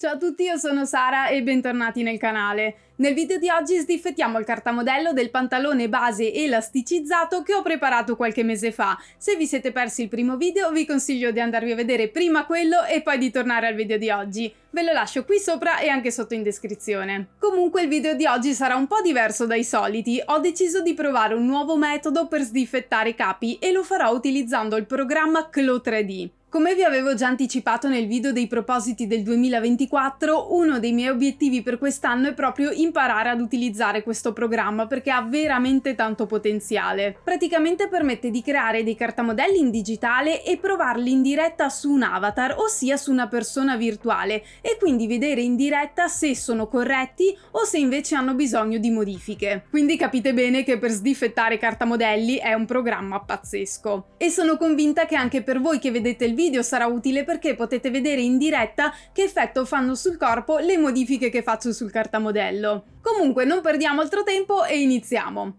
Ciao a tutti, io sono Sara e bentornati nel canale. Nel video di oggi sdiffettiamo il cartamodello del pantalone base elasticizzato che ho preparato qualche mese fa. Se vi siete persi il primo video vi consiglio di andarvi a vedere prima quello e poi di tornare al video di oggi. Ve lo lascio qui sopra e anche sotto in descrizione. Comunque il video di oggi sarà un po' diverso dai soliti. Ho deciso di provare un nuovo metodo per sdiffettare i capi e lo farò utilizzando il programma Claw 3D. Come vi avevo già anticipato nel video dei propositi del 2024, uno dei miei obiettivi per quest'anno è proprio imparare ad utilizzare questo programma perché ha veramente tanto potenziale. Praticamente permette di creare dei cartamodelli in digitale e provarli in diretta su un avatar, ossia su una persona virtuale, e quindi vedere in diretta se sono corretti o se invece hanno bisogno di modifiche. Quindi capite bene che per sdiffettare i cartamodelli è un programma pazzesco. E sono convinta che anche per voi che vedete il video sarà utile perché potete vedere in diretta che effetto fanno sul corpo le modifiche che faccio sul cartamodello. Comunque non perdiamo altro tempo e iniziamo!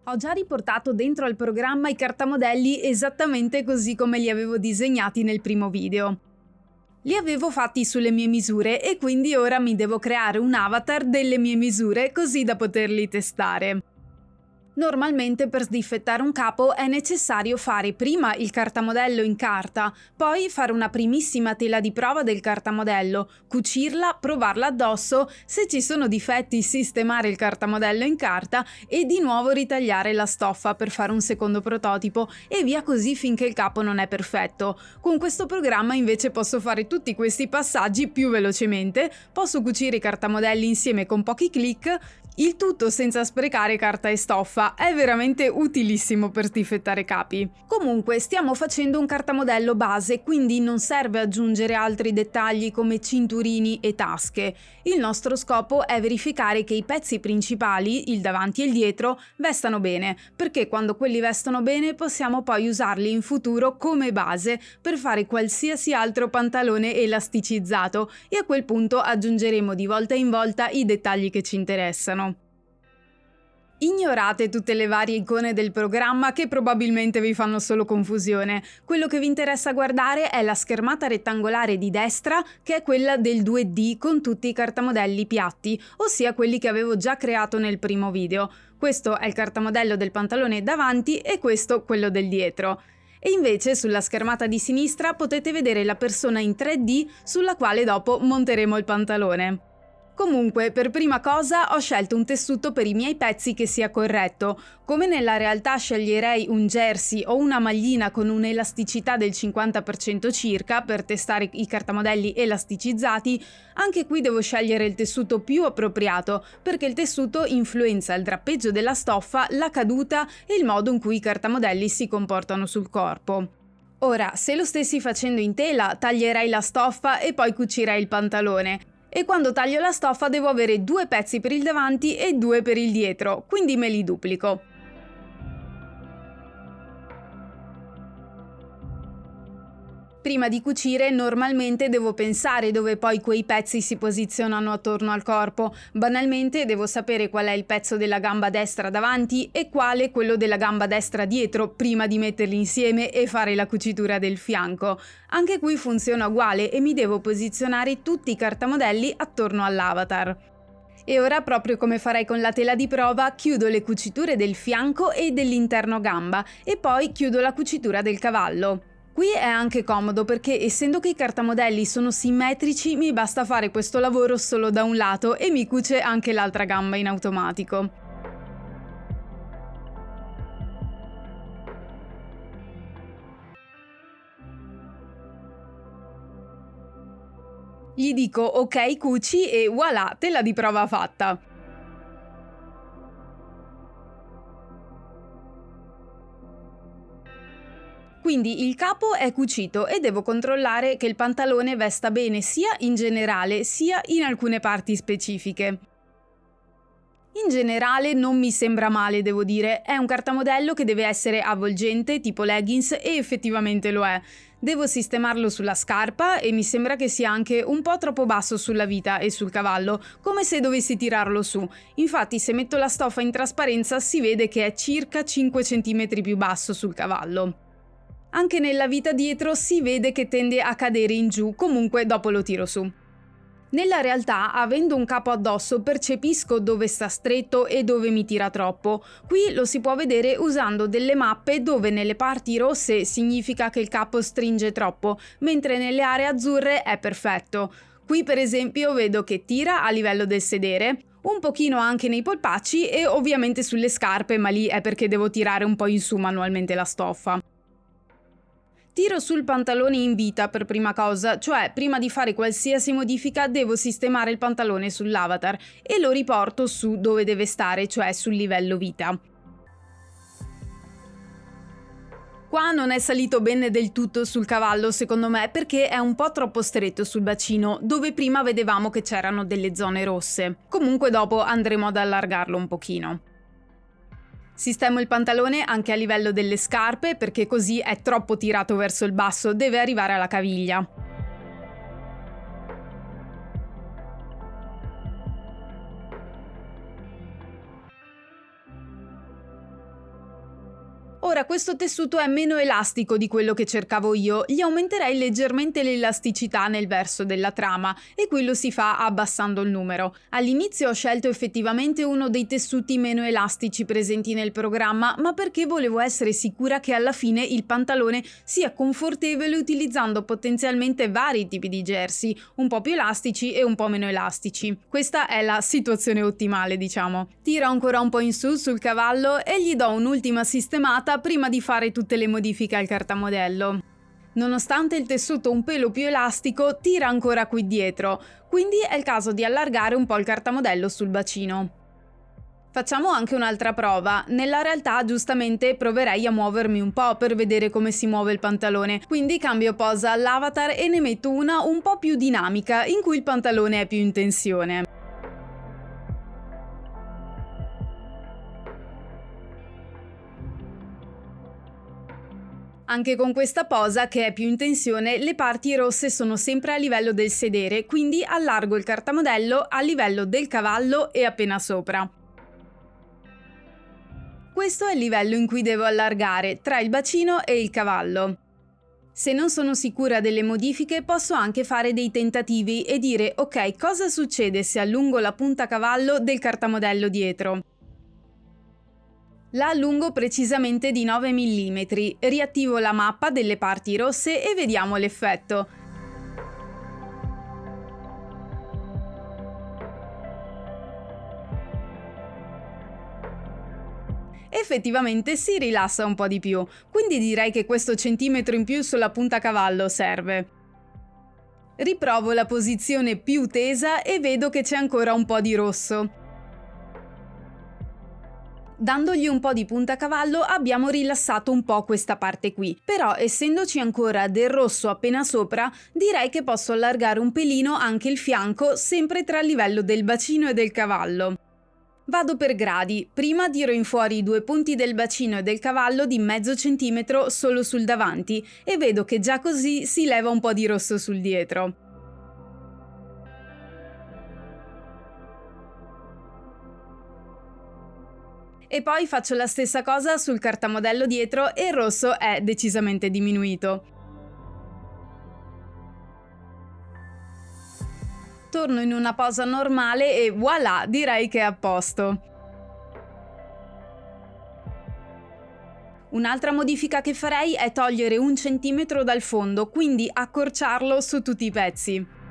Ho già riportato dentro al programma i cartamodelli esattamente così come li avevo disegnati nel primo video. Li avevo fatti sulle mie misure e quindi ora mi devo creare un avatar delle mie misure così da poterli testare. Normalmente per sdiffettare un capo è necessario fare prima il cartamodello in carta, poi fare una primissima tela di prova del cartamodello, cucirla, provarla addosso, se ci sono difetti sistemare il cartamodello in carta e di nuovo ritagliare la stoffa per fare un secondo prototipo e via così finché il capo non è perfetto. Con questo programma invece posso fare tutti questi passaggi più velocemente, posso cucire i cartamodelli insieme con pochi clic, il tutto senza sprecare carta e stoffa. È veramente utilissimo per sdiffettare capi. Comunque stiamo facendo un cartamodello base, quindi non serve aggiungere altri dettagli come cinturini e tasche. Il nostro scopo è verificare che i pezzi principali, il davanti e il dietro, vestano bene, perché quando quelli vestono bene possiamo poi usarli in futuro come base per fare qualsiasi altro pantalone elasticizzato e a quel punto aggiungeremo di volta in volta i dettagli che ci interessano. Ignorate tutte le varie icone del programma che probabilmente vi fanno solo confusione. Quello che vi interessa guardare è la schermata rettangolare di destra, che è quella del 2D con tutti i cartamodelli piatti, ossia quelli che avevo già creato nel primo video. Questo è il cartamodello del pantalone davanti e questo quello del dietro. E invece sulla schermata di sinistra potete vedere la persona in 3D sulla quale dopo monteremo il pantalone. Comunque, per prima cosa ho scelto un tessuto per i miei pezzi che sia corretto. Come nella realtà sceglierei un jersey o una maglina con un'elasticità del 50% circa per testare i cartamodelli elasticizzati, anche qui devo scegliere il tessuto più appropriato, perché il tessuto influenza il drappeggio della stoffa, la caduta e il modo in cui i cartamodelli si comportano sul corpo. Ora, se lo stessi facendo in tela, taglierei la stoffa e poi cucirei il pantalone. E quando taglio la stoffa devo avere 2 pezzi per il davanti e 2 per il dietro, quindi me li duplico. Prima di cucire normalmente devo pensare dove poi quei pezzi si posizionano attorno al corpo. Banalmente devo sapere qual è il pezzo della gamba destra davanti e quale quello della gamba destra dietro prima di metterli insieme e fare la cucitura del fianco. Anche qui funziona uguale e mi devo posizionare tutti i cartamodelli attorno all'avatar. E ora, proprio come farei con la tela di prova, chiudo le cuciture del fianco e dell'interno gamba e poi chiudo la cucitura del cavallo. Qui è anche comodo perché essendo che i cartamodelli sono simmetrici mi basta fare questo lavoro solo da un lato e mi cuce anche l'altra gamba in automatico. Gli dico ok cuci e voilà, tela di prova fatta! Quindi il capo è cucito e devo controllare che il pantalone vesta bene sia in generale sia in alcune parti specifiche. In generale non mi sembra male, devo dire, è un cartamodello che deve essere avvolgente, tipo leggings, e effettivamente lo è. Devo sistemarlo sulla scarpa e mi sembra che sia anche un po' troppo basso sulla vita e sul cavallo, come se dovessi tirarlo su. Infatti se metto la stoffa in trasparenza si vede che è circa 5 cm più basso sul cavallo. Anche nella vita dietro si vede che tende a cadere in giù, comunque dopo lo tiro su. Nella realtà, avendo un capo addosso, percepisco dove sta stretto e dove mi tira troppo. Qui lo si può vedere usando delle mappe dove nelle parti rosse significa che il capo stringe troppo, mentre nelle aree azzurre è perfetto. Qui per esempio vedo che tira a livello del sedere, un pochino anche nei polpacci e ovviamente sulle scarpe, ma lì è perché devo tirare un po' in su manualmente la stoffa. Tiro sul pantalone in vita per prima cosa, cioè prima di fare qualsiasi modifica devo sistemare il pantalone sull'avatar e lo riporto su dove deve stare, cioè sul livello vita. Qua non è salito bene del tutto sul cavallo secondo me perché è un po' troppo stretto sul bacino, dove prima vedevamo che c'erano delle zone rosse. Comunque dopo andremo ad allargarlo un pochino. Sistemo il pantalone anche a livello delle scarpe perché così è troppo tirato verso il basso, deve arrivare alla caviglia. Ora questo tessuto è meno elastico di quello che cercavo io, gli aumenterei leggermente l'elasticità nel verso della trama e qui lo si fa abbassando il numero. All'inizio ho scelto effettivamente uno dei tessuti meno elastici presenti nel programma, ma perché volevo essere sicura che alla fine il pantalone sia confortevole utilizzando potenzialmente vari tipi di jersey, un po' più elastici e un po' meno elastici. Questa è la situazione ottimale, diciamo. Tiro ancora un po' in su sul cavallo e gli do un'ultima sistemata prima di fare tutte le modifiche al cartamodello. Nonostante il tessuto un pelo più elastico, tira ancora qui dietro, quindi è il caso di allargare un po' il cartamodello sul bacino. Facciamo anche un'altra prova. Nella realtà, giustamente, proverei a muovermi un po' per vedere come si muove il pantalone, quindi cambio posa all'avatar e ne metto una un po' più dinamica, in cui il pantalone è più in tensione. Anche con questa posa, che è più in tensione, le parti rosse sono sempre a livello del sedere, quindi allargo il cartamodello a livello del cavallo e appena sopra. Questo è il livello in cui devo allargare, tra il bacino e il cavallo. Se non sono sicura delle modifiche, posso anche fare dei tentativi e dire ok, cosa succede se allungo la punta cavallo del cartamodello dietro? La allungo precisamente di 9 mm, riattivo la mappa delle parti rosse e vediamo l'effetto. Effettivamente si rilassa un po' di più, quindi direi che questo centimetro in più sulla punta cavallo serve. Riprovo la posizione più tesa e vedo che c'è ancora un po' di rosso. Dandogli un po' di puntacavallo abbiamo rilassato un po' questa parte qui, però essendoci ancora del rosso appena sopra, direi che posso allargare un pelino anche il fianco, sempre tra il livello del bacino e del cavallo. Vado per gradi, prima tiro in fuori i due punti del bacino e del cavallo di mezzo centimetro solo sul davanti e vedo che già così si leva un po' di rosso sul dietro. E poi faccio la stessa cosa sul cartamodello dietro e il rosso è decisamente diminuito. Torno in una posa normale e voilà, direi che è a posto. Un'altra modifica che farei è togliere 1 centimetro dal fondo, quindi accorciarlo su tutti i pezzi.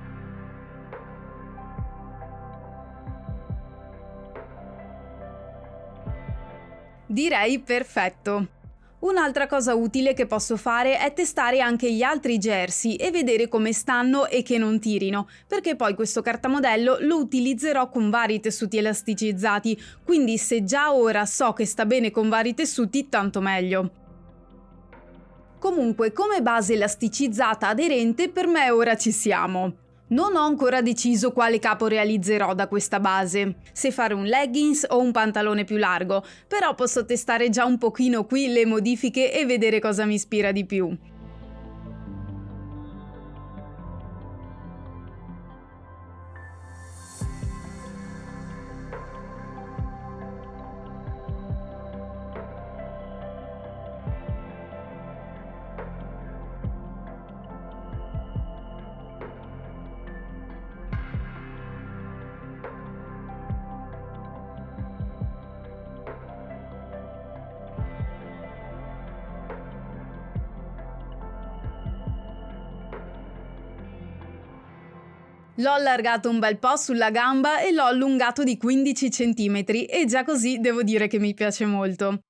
Direi perfetto. Un'altra cosa utile che posso fare è testare anche gli altri jersey e vedere come stanno e che non tirino, perché poi questo cartamodello lo utilizzerò con vari tessuti elasticizzati, quindi se già ora so che sta bene con vari tessuti, tanto meglio. Comunque, come base elasticizzata aderente, per me ora ci siamo. Non ho ancora deciso quale capo realizzerò da questa base, se fare un leggings o un pantalone più largo, però posso testare già un pochino qui le modifiche e vedere cosa mi ispira di più. L'ho allargato un bel po' sulla gamba e l'ho allungato di 15 cm e già così devo dire che mi piace molto.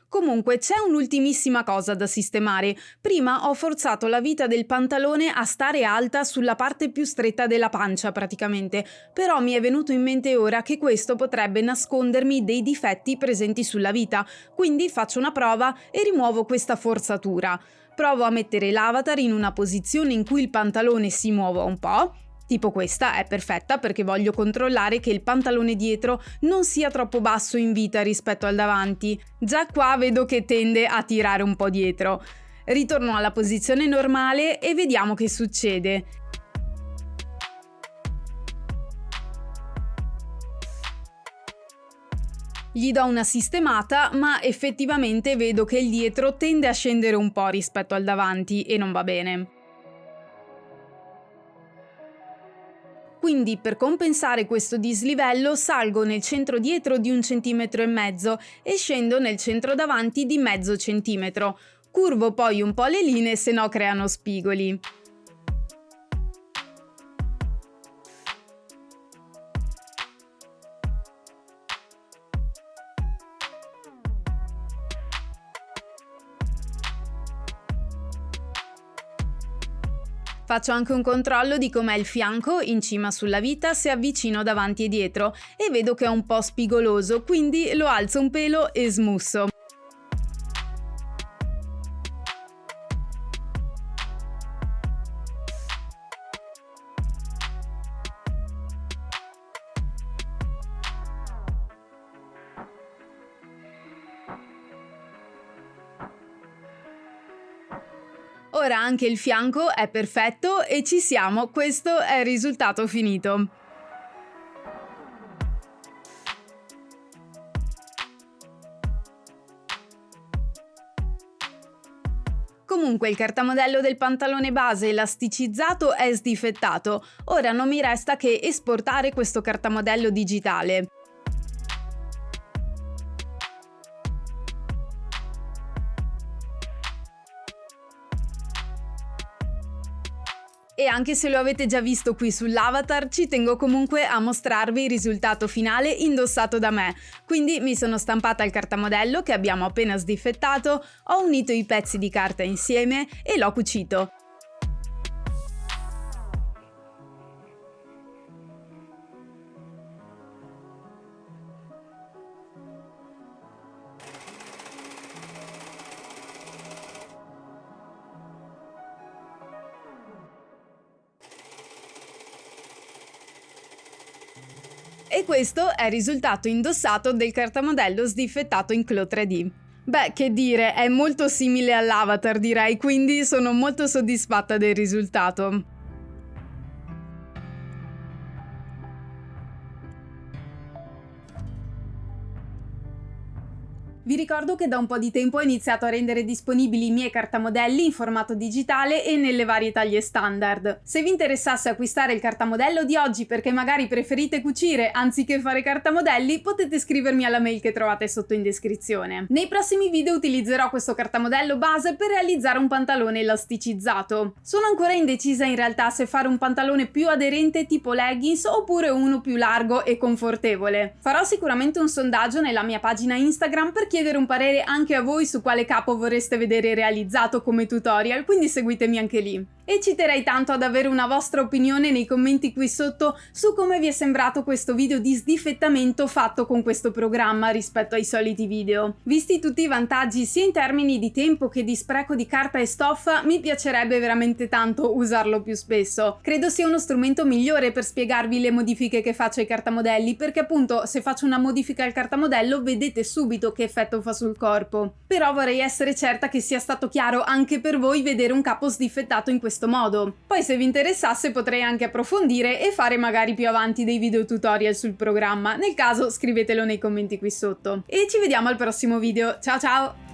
Comunque c'è un'ultimissima cosa da sistemare. Prima ho forzato la vita del pantalone a stare alta sulla parte più stretta della pancia praticamente, però mi è venuto in mente ora che questo potrebbe nascondermi dei difetti presenti sulla vita, quindi faccio una prova e rimuovo questa forzatura. Provo a mettere l'avatar in una posizione in cui il pantalone si muova un po'. Tipo questa è perfetta perché voglio controllare che il pantalone dietro non sia troppo basso in vita rispetto al davanti. Già qua vedo che tende a tirare un po' dietro. Ritorno alla posizione normale e vediamo che succede. Gli do una sistemata, ma effettivamente vedo che il dietro tende a scendere un po' rispetto al davanti e non va bene. Quindi per compensare questo dislivello salgo nel centro dietro di 1,5 cm e scendo nel centro davanti di mezzo centimetro. Curvo poi un po' le linee se no creano spigoli. Faccio anche un controllo di com'è il fianco in cima sulla vita se avvicino davanti e dietro e vedo che è un po' spigoloso, quindi lo alzo un pelo e smusso. Ora anche il fianco è perfetto e ci siamo, questo è il risultato finito. Comunque il cartamodello del pantalone base elasticizzato è sdifettato, ora non mi resta che esportare questo cartamodello digitale. E anche se lo avete già visto qui sull'avatar, ci tengo comunque a mostrarvi il risultato finale indossato da me. Quindi mi sono stampata il cartamodello che abbiamo appena sdifettato, ho unito i pezzi di carta insieme e l'ho cucito. E questo è il risultato indossato del cartamodello sdifettato in Clo 3D. Beh, che dire, è molto simile all'avatar direi, quindi sono molto soddisfatta del risultato. Vi ricordo che da un po' di tempo ho iniziato a rendere disponibili i miei cartamodelli in formato digitale e nelle varie taglie standard. Se vi interessasse acquistare il cartamodello di oggi perché magari preferite cucire anziché fare cartamodelli, potete scrivermi alla mail che trovate sotto in descrizione. Nei prossimi video utilizzerò questo cartamodello base per realizzare un pantalone elasticizzato. Sono ancora indecisa in realtà se fare un pantalone più aderente tipo leggings oppure uno più largo e confortevole. Farò sicuramente un sondaggio nella mia pagina Instagram per chiedere un parere anche a voi su quale capo vorreste vedere realizzato come tutorial, quindi seguitemi anche lì. E ci terrei tanto ad avere una vostra opinione nei commenti qui sotto su come vi è sembrato questo video di sdifettamento fatto con questo programma rispetto ai soliti video. Visti tutti i vantaggi sia in termini di tempo che di spreco di carta e stoffa, mi piacerebbe veramente tanto usarlo più spesso. Credo sia uno strumento migliore per spiegarvi le modifiche che faccio ai cartamodelli, perché appunto se faccio una modifica al cartamodello vedete subito che effetto fa sul corpo. Però vorrei essere certa che sia stato chiaro anche per voi vedere un capo sdifettato in questo modo. Poi se vi interessasse potrei anche approfondire e fare magari più avanti dei video tutorial sul programma, nel caso scrivetelo nei commenti qui sotto. E ci vediamo al prossimo video, ciao ciao!